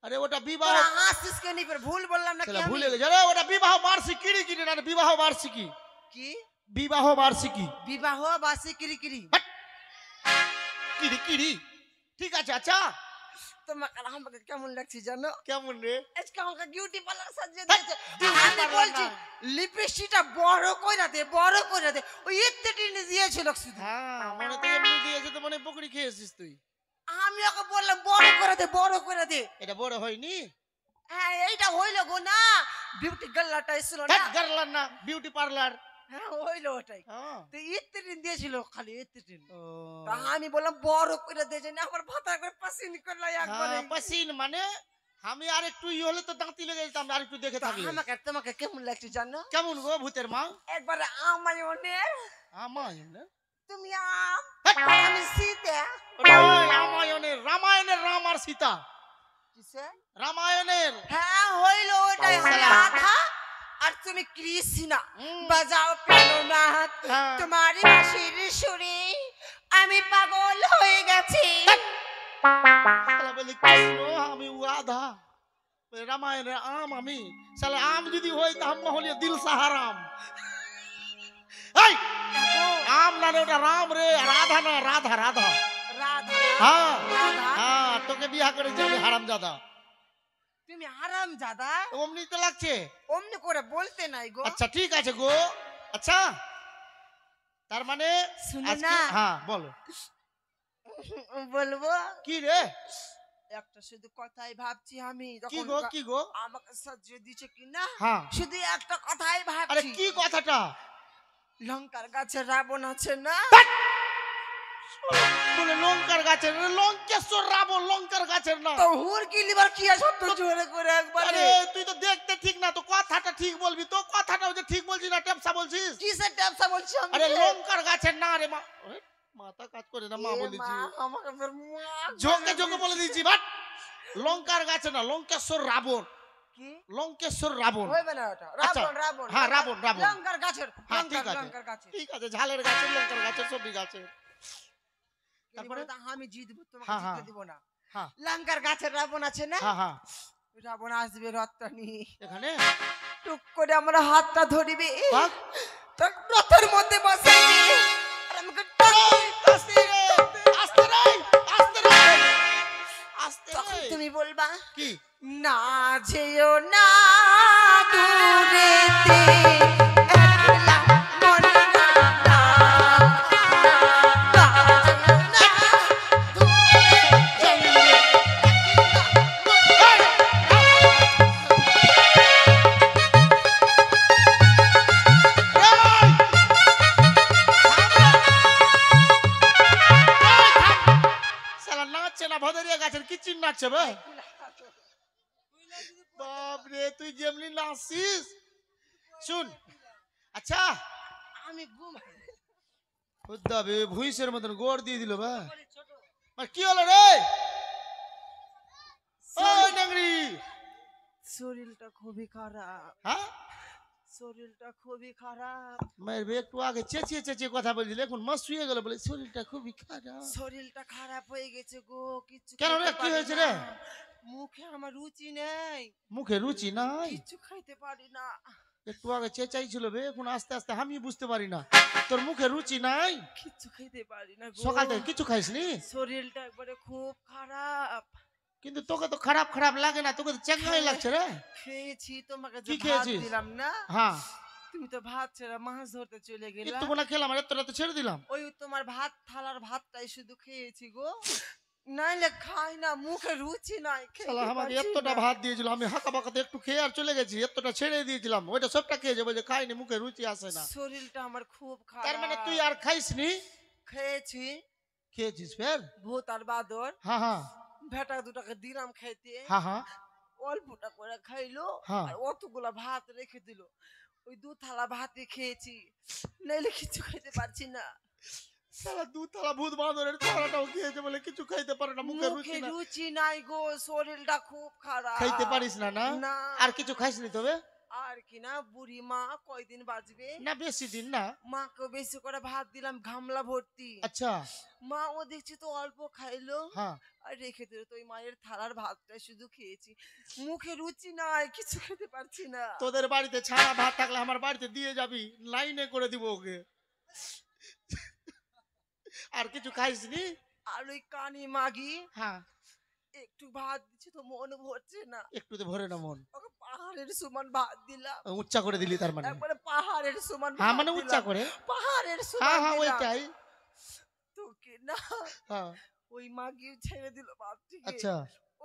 আরে ওটা বিবাহ, তোরা হাসিস কেন? ফের ভুল বললাম নাকি শালা আমি? ভুলে গেছে রে, ওটা বিবাহ বার্ষিকী কিরি কিরি না, বিবাহ বার্ষিকী। কি বিবাহ বার্ষিকী বিবাহ বার্ষিকী কিরি? কিরি কিরি। ঠিক আছে আচ্ছা, তোমাকে আমাকে কেমন লাগছে জানো? কেমন রে? আজকে আমাকে বিউটি পার্লার সাজিয়ে হ্যাঁ, দিয়েছে। beauty আমি parlour বলছি না। লিপস্টিকটা বড় কইরা দে, বড় কইরা দে। ওই এতে টিনে দিয়েছিল শুধু। হ্যাঁ মানে তুই এমনি দিয়েছে তো, মানে বকরি খেয়েছিস তুই। আমি ওকে বললাম বড় করে দে, বড় করে দে। এটা বড় হয়নি। হ্যাঁ এইটা হইলো গো না, বিউটি গাল্লাটা এসেছিল না। ধ্যাৎ, গার্লার না, বিউটি পার্লার। হ্যাঁ হইলো ওটাই। হ্যাঁ। তো এতে টিন দিয়েছিল, খালি এতে টিন। ও। তা আমি বললাম বড় করে দে, যে না আমার ভাতা করে পাসিন করলা একবারে। হ্যাঁ, পাসিন মানে আমি আর একটু ই হলে তো দাঁতি লেগে যেতাম, আর একটু দেখে থাকি। আমাকে তোমাকে কেমন লাগছে জানো? কেমন গো ভূতের মা? একবারে আমায়নের আমায়নের? তুমি আম হেৎ! আমি সীতা। রামায়ণের, রামায়ণের রাম আর সীতা, কিসে? রামায়ণের। হ্যাঁ হইলো ওটাই রাধা আর তুমি কৃষ্ণ। বাজাও প্রাণনাথ হ্যাঁ। তোমারই বাঁশির সুরে আমি পাগল হয়ে গেছি। শালা বলি কৃষ্ণ, আমি রাধা। রামায়ণের আম আমি। শালা আম যদি হই তা আম্মা হলিয়ে দিল সাহারাম। এই আম না রে, ওটা রাম রে, রাধা না, রাধা রাধা। রাধা হ্যাঁ রাধা হ্যাঁ, তোকে বিয়া করেছি আমি হারামজাদা। তুমি হারাম জাদা অমনি তো লাগছে। অমনি করে বলতে নাই গো। আচ্ছা ঠিক আছে গো। আচ্ছা তার মানে শুনো আজকে না। হ্যাঁ বলো বলবো কি রে? একটা শুধু কথাই ভাবছি আমি। কি যখন গো কি গো? আমাকে সাজিয়ে দিচ্ছে কিনা হ্যাঁ শুধু একটা কথাই আরে ভাবছি। কি কথাটা? লঙ্কার গাছে রাবণ আছে না? বলে লঙ্কার গাছের, লঙ্কেশ্বর রাবণ লঙ্কার গাছের না। তো হুর কি লিবার কি আছে তো জোরে করে একবারে। আরে তুই তো দেখতে ঠিক না, তো কথাটা ঠিক বলবি তো। কথাটাও যে ঠিক বলছিস না টেপসা বলছিস। কিসের ট্যাপসা বলছি আমি? আরে লঙ্কার গাছের না রে মা। ওই, মাথা কাজ করে না, মা এ বলেছি। মা, আমাকে ফের মা ঝোঁকে ঝোঁকে বলে দিয়েছি বাট লঙ্কার গাছে না, লঙ্কেশ্বর রাবণ। কি লঙ্কেশ্বর রাবণ। হইবে না ওটা? আচ্ছা, রাবণ রাবণ হ্যাঁ, রাবণ, রাবণ। লঙ্কার গাছের হ্যাঁ ঠিক আছে লঙ্কার গাছের। ঠিক আছে, ঝালের গাছের, লঙ্কার গাছের, সবই গাছের। তারপরে তারপরে? আমি জিতবো, তোমাকে হ্যাঁ, জিততে হ্যাঁ। দিব না। হ্যাঁ লঙ্কার গাছের রাবণ আছে না? হ্যাঁ হ্যাঁ রাবণ আসবে রথটা নিয়ে, এখানে টুক করে আমরা হাতটা ধরিবে, বাঘ। তার রথের মধ্যে বসাইবে আর আমাকে আস্তে রে, আস্তে রে, আস্তে রে, আস্তে তখন রে। তুমি বলবা কি? না যেও না দূরেতে একলা মনে না, না যেও না দূরেতে একলা মনে শালা নাচছে না, ভদরিয়া গাছের কি চিন নাচছে বে? না। বাপ রে, তুই যেমনি নাচছিস। শুন আচ্ছা, আমি ঘুম খুদ্দাবে ভুইসের মতন গোড় দিয়ে দিল বা। আর কি হলো রে? ওই ডাংরি। শরীরটা খুবই খারাপ, হ্যাঁ শরীরটা খুবই খারাপ, মায়ের বে একটু আগে চেঁচিয়ে চেঁচিয়ে কথা বলছিল, এখন মাস শুয়ে গেল বলে শরীরটা খুবই খারাপ। শরীরটা খারাপ হয়ে গেছে গো। কিছু কেন রে, খেতে কি পারি হয়েছে না। রে? মুখে আমার রুচি নেই, মুখে রুচি নাই? কিছু খাইতে পারি না। একটু আগে চেঁচাইছিল বে, এখন আস্তে আস্তে আমি বুঝতে পারি না তোর মুখে রুচি নাই। কিছু খাইতে পারি না গো। সকাল থেকে কিছু খাইসনি? শরীরটা একবারে খুব খারাপ। কিন্তু তোকে তো খারাপ খারাপ লাগে না, তোকে তো চেঙ্গাই লাগছে রে। খেয়েছি, তোমাকে কি যে ভাত খেয়েছিস? দিলাম না, হ্যাঁ তুমি তো ভাত ছেড়ে মাছ ধরতে চলে গেলা। একটু না খেলাম আর এতটা তো ছেড়ে দিলাম। ওই তোমার ভাত থালার ভাতটাই শুধু খেয়েছি গো, নাইলে খাই না, মুখে রুচি নাই, খেতে শালা আমাকে পারছি এতটা না। ভাত দিয়েছিল, আমি হাঁকা বাঁকাতে একটু খেয়ে আর চলে গেছি, এতটা ছেড়ে দিয়েছিলাম, ওইটা সবটা খেয়ে যাবো যে খাইনি, মুখে রুচি আসে না। শরীরটা আমার খুব খারাপ। তার মানে তুই আর খাইসনি? খেয়েছি খেয়েছিস ফের? ভূত আর বাদর, হ্যাঁ হ্যাঁ ভেটা দুটাকে দিলাম খাইতে, হ্যাঁ হ্যাঁ অল্পটা করে খাইলো হ্যাঁ। আর অতগুলা ভাত রেখে দিল। ওই 2 থালা ভাতই খেয়েছি, নাইলে কিছু খেতে পারছি না। শালা দুতলা ভূত বাঁদরের থালাটাও খেয়েছে বলে কিছু খাইতে পারে না, মুখে রুচি মুখে না। রুচি নাই গো, শরীরটা খুব খারাপ। খাইতে পারিস না না? না। আর কিছু খাইসনি তবে? আর কি না, বুড়ি মা কয়দিন বাঁচবে? না বেশি দিন না। মাকে বেশি করে ভাত দিলাম ঘামলা ভর্তি, আচ্ছা মা ও দেখছি তো অল্প খাইলো হ্যাঁ আর রেখে দিল। তো ওই মায়ের থালার ভাতটা শুধু খেয়েছি, মুখে রুচি নাই, কিছু খেতে পারছি না। তোদের বাড়িতে ছাড়া ভাত থাকলে আমার বাড়িতে দিয়ে যাবি, লাইনে করে দিব ওকে। আর কিছু খাইসনি? আর ওই কানি মাগি হ্যাঁ একটু ভাত দিচ্ছে তো মন ভরছে না, একটু তো ভরে না মন। ওকে পাহাড়ের সমান ভাত দিলাম, উচ্চা করে দিলি তার মানে? একবারে পাহাড়ের সমান হ্যাঁ ভাত মানে উচ্চা দিলাম। করে? পাহাড়ের হ্যাঁ সমান হ্যাঁ দিলাম। ওইটাই। তো কি না, হ্যাঁ ওই মাগি ছেড়ে দিল ভাত থেকে। আচ্ছা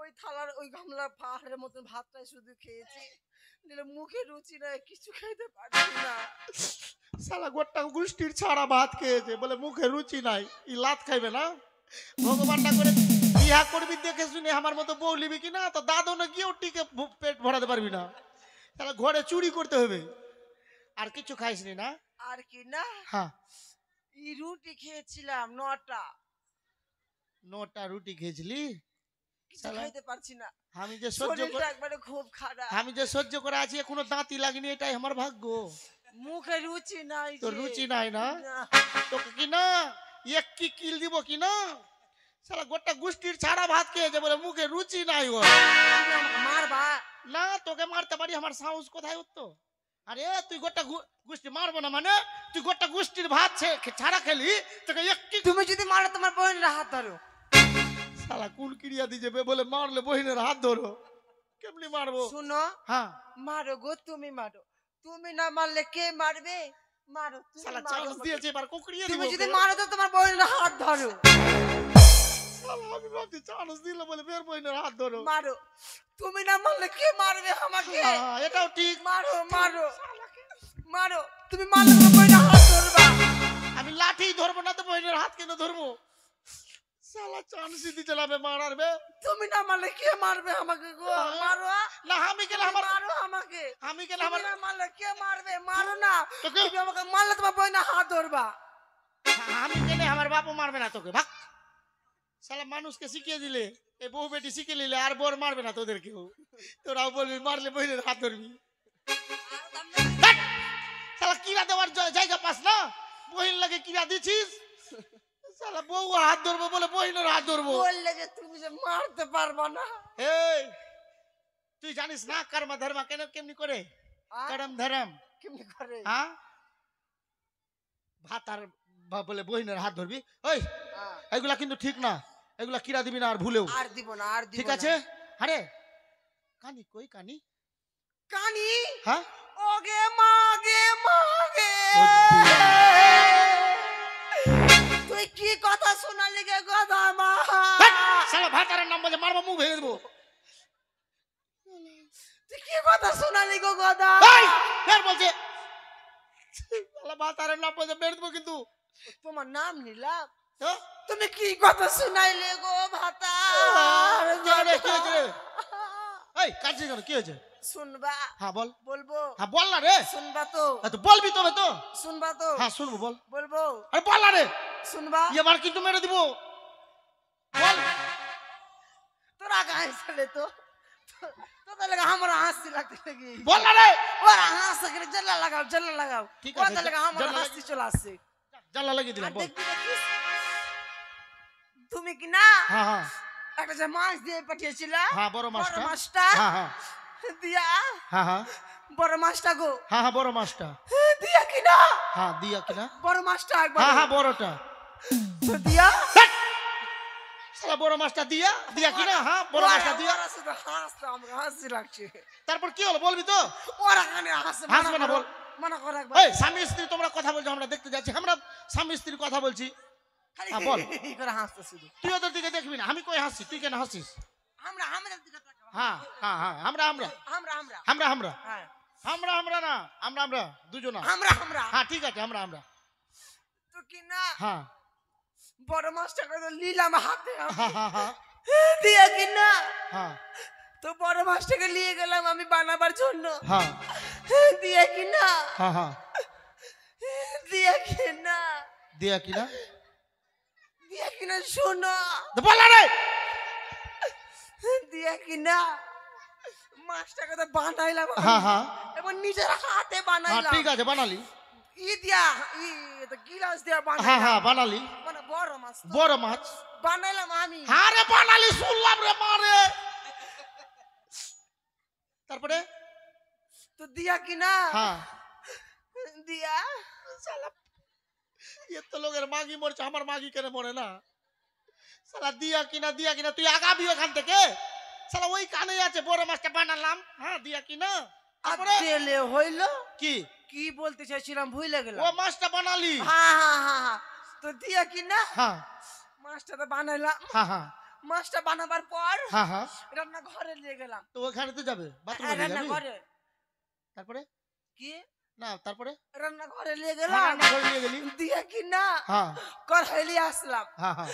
ওই থালার ওই গামলা পাহাড়ের মতন ভাতটাই শুধু খেয়েছি, নিলে মুখে রুচি নাই, কিছু খাইতে পারছি না। শালা গোটা গোষ্ঠীর ছাড়া ভাত খেয়েছে বলে মুখে রুচি নাই, ই লাত খাইবে না? ভগবানটা করে বিয়া করবি দেখে শুনে আমার মতো বউ নিবি কিনা, তো দাদু না গিয়েও টিকে পেট ভরাতে পারবি না, তাহলে ঘরে চুরি করতে হবে। আর কিছু খাইসনি না? আর কি না, হ্যাঁ, এই রুটি খেয়েছিলাম 9টা, 9টা রুটি খেয়েছিলি? কিছু শালা, খাইতে পারছি না, আমি যে সহ্য শরীরটা করে একবারে খুব খারাপ, আমি যে সহ্য করে আছি এখনো দাঁতই লাগেনি, এটাই আমার ভাগ্য। মুখে রুচি নাই, তোর যে। রুচি নাই না? না। তোকে কি না এক কি কিল দিব কি না, শালা গোটা গুষ্টির ছাড়া ভাত খেয়েছে বলে মুখে রুচি নাই ওর। তুমি আমাকে মারবা? না তোকে মারতে পারি, আমার সাহস কোথায় উঠতো? আরে তুই গোটা গুষ্টি মারবো না মানে, তুই গোটা গুষ্টির ভাত ছাড়া খেলি, তোকে এক কি। তুমি যদি মারো তোমার বোনের হাত ধরো। শালা কুল ক্রিয়া দিয়ে বলে মারলে বহিনের হাত ধরো, কেমনি মারবো? শুনো, হ্যাঁ, মারো গো, তুমি মারো, তুমি না মারলে কে মারবে? মারো, তুমি শালা মারো চান্স আমাকে। দিয়েছে, এবার কুকরিয়ে দিব। তুমি যদি মারো তো তোমার বোনের হাত ধরো। শালা আমি ভাবছি চান্স দিল বলে বের বহিনের হাত ধরো। মারো, তুমি না মারলে কে মারবে আমাকে? হ্যাঁ, এটাও ঠিক। মারো মারো মারো, তুমি মারলে তোমার বোনের হাত ধরবা। আমি লাঠি ধরবো না তো বহিনের হাত কেন ধরবো? শালা চান্স দিতে চালাবে মারার বে। তুমি না মারলে কে মারবে আমাকে গো? মারো না আমি গেলে আমার, মারো আমাকে। আমি গেলে তুমি আমার, না মারলে কে মারবে? মারো না, তোকে- তুমি আমাকে মারলে তোমার বোনের হাত ধরবা। আমি গেলে আমার বাপও মারবে না তোকে, ভাগ। শালা মানুষকে শিখিয়ে দিলে, এই বউ বেটি শিখে নিলে আর বর মারবে না তোদের কেউ, তোরাও বলবি মারলে বহিনের হাত ধরবি। ধ্যাৎ! শালা কিরা দেওয়ার জায়গা পাস না, বহিন লাগে কিরা দিছিস? শালা বউ হাত ধরবো বলে বহিনের হাত ধরবো। বললে যে তুমি যে মারতে পারবা না। এই তুই জানিস না কর্ম ধর্ম কেন কেমনি করে? আর করম ধরম, কেমনি করে? হ্যাঁ, ভাত আর বলে বহিনের হাত ধরবি, ওই হ্যাঁ। এগুলা কিন্তু ঠিক না, এগুলা কিরা দিবি না আর ভুলেও। আর দিব না, আর দিব ঠিক না। আছে? আরে কানি কই কানি? কানি হ্যাঁ, ওগে মাগে মাগে, তুই কি কথা শোনালি গে গদা মা? শালা ভাতারের নাম বলে মারবো, মুখ ভেঙে দেবো। তুই কি কথা শোনালি গো গদা? এই ফের বলছে, শালা ভাতারের নাম বলে মেরে দেবো কিন্তু। তোমার নাম নিলাম, হ্যাঁ? তুমি কি কথা শোনাইলে গো ভাতা? কি হয়েছে রে? কি হয়েছে রে? এই কাটছিস কেন? কি হয়েছে? শুনবা? হ্যাঁ বল। বলবো? হ্যাঁ বল না রে। শুনবা তো? হ্যাঁ, তো বলবি তবে তো। শুনবা তো? হ্যাঁ শুনবো, বল। বলবো? আরে বল না রে, শুনবা? এবার কিন্তু মেরে দিব, বল। তোরা গায়ে ছেলে তো তোদের লাগে আমরা হাসি লাগতে লাগি। বল না রে। ওরা হাসতে গেলে জেলা লাগাও, জেলা লাগাও। ঠিক আছে, ওদের লাগে আমরা জেলা হাসি চলে আসছে। জানলা লাগিয়ে দিলাম, আর বল। দেখবি দেখিস, তুমি কি না হ্যাঁ হ্যাঁ একটা যে মাছ দিয়ে পাঠিয়েছিলা, হ্যাঁ, বড় মাছটা। মাছটা হ্যাঁ হ্যাঁ দিয়া, হ্যাঁ হ্যাঁ বড় মাছটা গো হ্যাঁ হ্যাঁ, বড় মাছটা। দিয়া কিনা, হ্যাঁ দিয়া কিনা? বড় মাছটা একবার হ্যাঁ হ্যাঁ, বড়টা। দিয়া, শালা বড় মাছটা দিয়া, দিয়া কিনা? হ্যাঁ বড় মাছটা দিয়া। ওরা শুধু হাসতে, আমাকে হাসি লাগছে। তারপর কি হলো বলবি তো? ওরা কানে হাসে, হাসবে না, বল। মনে করো একবার। এই স্বামী স্ত্রী তোমরা কথা বলছো, আমরা দেখতে যাচ্ছি, আমরা স্বামী স্ত্রীর কথা বলছি। খালি হ্যাঁ, বল। এই করে হাসতে শুধু। তুই ওদের দিকে দেখবি না, আমি কই হাসি, তুই কেন হাসিস? আমরা আমাদের দিকে তাকাও। হ্যাঁ হ্যাঁ হ্যাঁ, আমরা আমরা আমরা আমরা আমরা আমরা হ্যাঁ, আমরা আমরা না, আমরা আমরা দুজনা। আমরা আমরা হ্যাঁ ঠিক আছে, আমরা আমরা। তো কি না হ্যাঁ বড় মাছটাকে তো নিলাম হাতে, হ্যাঁ হ্যাঁ হ্যাঁ দিয়ে কি না হ্যাঁ তো বড় মাছটাকে নিয়ে গেলাম আমি বানাবার জন্য, হ্যাঁ দিয়ে কি না, হ্যাঁ হ্যাঁ, দিয়ে কি না, দিয়া কিনা? দিয়ে কি না, শোনো, তো বল না রে। দিয়ে কি না মাছটাকে তো বানাইলাম আমি, হ্যাঁ হ্যাঁ এবং নিজের হাতে হ্যাঁ, বানাইলাম, ঠিক আছে বানালি। ই দিয়া ই তো গিলাস দিয়া হ্যাঁ বানাইলাম, হ্যাঁ বানালি, মানে বড় মাছ তো। বড় মাছ। বানাইলাম আমি, হ্যাঁ রে বানালি, শুনলাম রে মারে। তারপরে? তো দিয়া কি না, হ্যাঁ দিয়া শালা এত লোকের মাগি মরছে, আমার মাগি কেন মরে না? শালা দিয়া কিনা, দিয়া কিনা, তুই আগাবি ওখান থেকে। শালা ওই কানে আছে, বড় মাছটা বানালাম। হ্যাঁ দিয়া কিনা? তারপরে তেলে হইল, কি? কি বলতে চাইছিলাম ভুলে গেলাম। ও মাছটা বানালি? হ্যাঁ হ্যাঁ হ্যাঁ হ্যাঁ, তো দিয়া কি না হ্যাঁ মাছটা তো বানাইলাম, হ্যাঁ হ্যাঁ মাছটা বানাবার পর হ্যাঁ হ্যাঁ, রান্না ঘরে নিয়ে গেলাম, তো ওখানে তো যাবে, বাথরুমে রান্না যাবি। ঘরে তারপরে কি না তারপরে রান্নাঘরে নিয়ে হ্যাঁ, গেলাম, রান্নাঘরে নিয়ে গেলি। দিয়ে কিনা হ্যাঁ কড়াই নিয়ে আসলাম, হ্যাঁ হ্যাঁ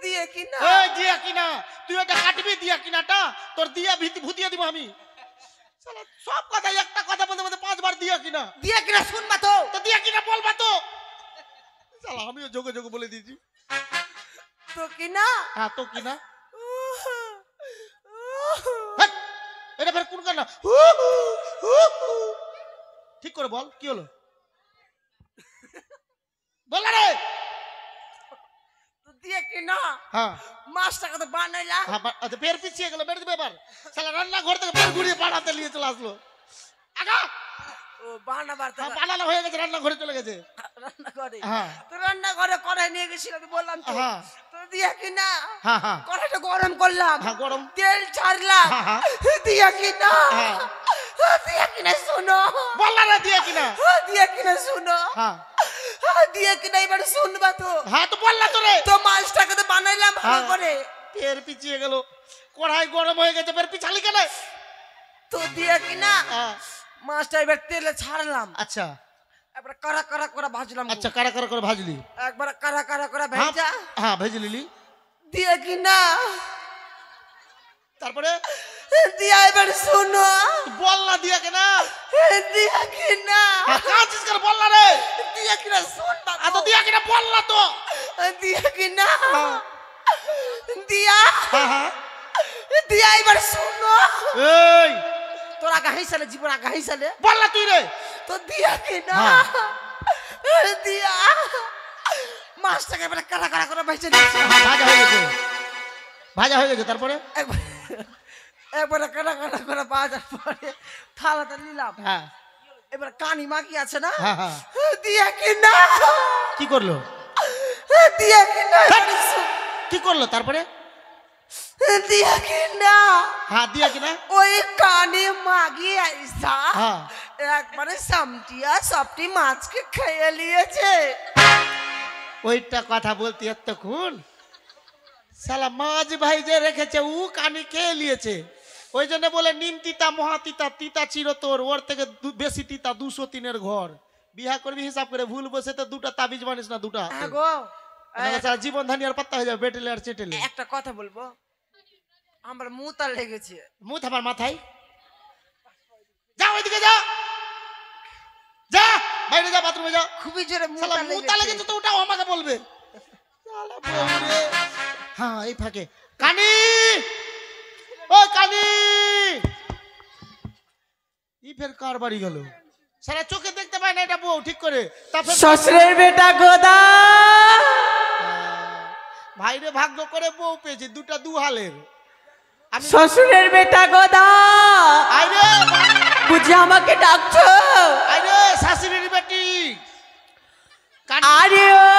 দিয়ে কিনা এই দিয়া কিনা তুই এটা কাটবি, দিয়া কিনাটা তোর দিয়া ভুতিয়ে দিব আমি। শালা সব কথা একটা কথা বলতে বলতে 5 বার দিয়া কিনা। দিয়ে কিনা শুনবা তো, তো দিয়া কিনা বলবা তো। শালা আমিও যোগে যোগে বলে দিয়েছি। তো কিনা হ্যাঁ তো কিনা। হাট, এটা ফের কোন কান্না? ঠিক করে বল কি হলো, বল রে। তো দিয়ে কিনা হ্যাঁ মাছটাকে তো বানাইলাম, আচ্ছা ফের পিছিয়ে গেল, বের দিবে এবার। শালা রান্না ঘর থেকে ফের ঘুরিয়ে পাড়াতে নিয়ে চলে আসলো। আগা ও বানাবার তো বানানো হয়ে গেছে, রান্না ঘরে চলে গেছে। রান্না করে, হ্যাঁ তো রান্না করে কড়াই নিয়ে গেছিল, তো বললাম তো, হ্যাঁ তো দিয়ে কিনা হ্যাঁ হ্যাঁ কড়াইটা গরম করলাম, হ্যাঁ গরম। তেল ছাড়লাম, হ্যাঁ, দিয়ে কিনা হ্যাঁ। দিয়ে কিনা শুনো, বল না দিয়া কিনা। দিয়ে কিনা শুনো, হ্যাঁ দিয়ে কিনা এবার শুনবা তো, হ্যাঁ তো বল না তো রে। তো মাছটাকে তো বানাইলাম ভালো হ্যাঁ। করে, ফের পিছিয়ে গেল, কড়াই গরম হয়ে গেছে, ফের পিছালি কেন? তো দিয়ে কিনা হ্যাঁ, মাছটা এবার তেলে ছাড়লাম, আচ্ছা এবার কারা কারা করে ভাজলাম, আচ্ছা কারা কারা করে ভাজলি? একবার কারা কারা করে হ্যাঁ, ভেজা হ্যাঁ ভেজে নিলি। দিয়ে কিনা তারপরে দিয়া এবার শুনো, বল না দিয়া কেনা। দিয়া কিনা কাঁচিস করে বল না রে। দিয়া কিনা শুনবা এত দিয়া কিনা বল না তো। দিয়া কিনা হ্যাঁ, দিয়া হ্যাঁ, হ্যাঁ। দিয়া এবার শুনো, এই তোরা গাহি সালে জীবন গাহি সালে, বল না তুই রে। তো দিয়া কিনা দিয়া মাছটাকে এবার কারা কারা করে ভেজে নিয়েছি, ভাজা হয়ে গেছে, ভাজা হয়ে গেছে। তারপরে একবারে কাটা কাটা করে বাজার পরে থালাতে নিলাম, হ্যাঁ এবার কানি মাগি আছে না, হ্যাঁ হ্যাঁ দিয়া কিনা কি করলো? দিয়া কিনা কি করলো তারপরে? দিয়া কিনা হ্যাঁ দিয়া কিনা। ওই কানি মাগি আইসা হ্যাঁ একবারে সামটিয়া সবটি মাছকে খেয়ে নিয়েছে, ওইটা কথা বলতে এতক্ষণ শালা মাছ ভাই যে রেখেছে ও কানি খেয়ে নিয়েছে। ওই জন্য বলে নিম তিতা মহা তিতা, তিতা চিরতর, ওর থেকে বেশি তিতা 203-এর ঘর। বিহা করবি হিসাব করে, ভুল বসে তো 2টা তাবিজ বানিস না, 2টা হ্যাঁ গো, জীবন ধানিয়ার পাত্তা হয়ে যাবে বেটেলে আর চেটেলে। একটা কথা বলবো, আমার মুতা লেগেছে, মুখ আমার মাথায়। যা ওইদিকে যা, যা বাইরে যা, বাথরুমে যা। খুবই জোরে শালা মুতা মুতা লেগেছে লেগেছে, তো ওটাও আমাকে বলবে। শালা বউ রে। হ্যাঁ এই ফাঁকে কানি, ও কানি, ই ফের কার বাড়ি গেল? সারা চোখে দেখতে পায় না এটা বউ ঠিক করে। তারপর শ্বশুরের বেটা গোদা, ভাইরে ভাগ্য করে বউ পেয়েছে, 2টা 2 হালের। আমি শ্বশুরের বেটা গোদা, আইরে বুঝে আমাকে ডাকছো? আইরে শাশুড়ির বেটি। আরে ও